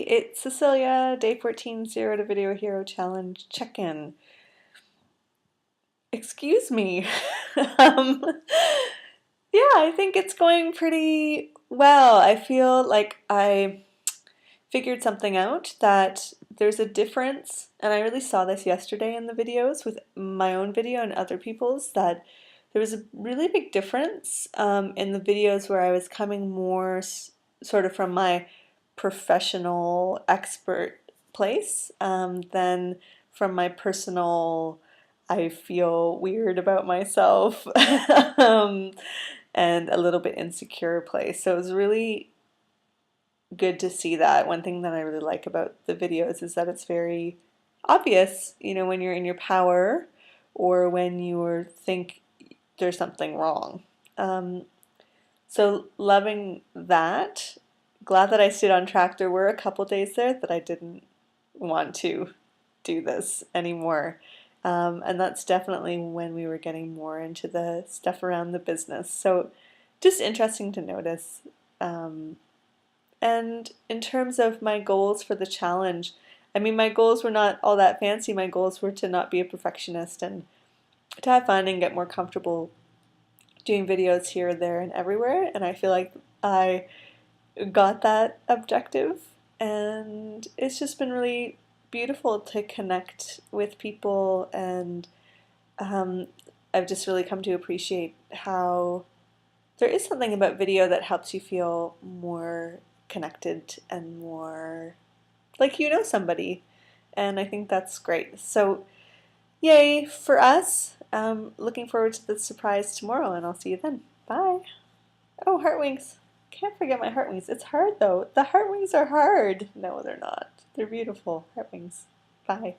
it's Cecilia, day 14, Zero to Video Hero Challenge check-in. Excuse me. um, yeah, I think it's going pretty well. I feel like I figured something out that there's a difference, and I really saw this yesterday in the videos with my own video and other people's, that there was a really big difference in the videos where I was coming more sort of from my professional expert place than from my personal, I feel weird about myself um, and a little bit insecure place. So it was really good to see that. One thing that I really like about the videos is that it's very obvious, when you're in your power or when you think there's something wrong. So loving that. Glad that I stayed on track. There were a couple days there that I didn't want to do this anymore. And that's definitely when we were getting more into the stuff around the business. So just interesting to notice. And in terms of my goals for the challenge, I mean, my goals were not all that fancy. My goals were to not be a perfectionist and to have fun and get more comfortable doing videos here, there, and everywhere. And I feel like I got that objective. And it's just been really beautiful to connect with people. And um, I've just really come to appreciate how there is something about video that helps you feel more connected and more like somebody. And I think that's great. So, yay for us. Looking forward to the surprise tomorrow, and I'll see you then. Bye. Oh, heart wings. Can't forget my heart wings. It's hard though. The heart wings are hard. No, they're not. They're beautiful. Heart wings. Bye.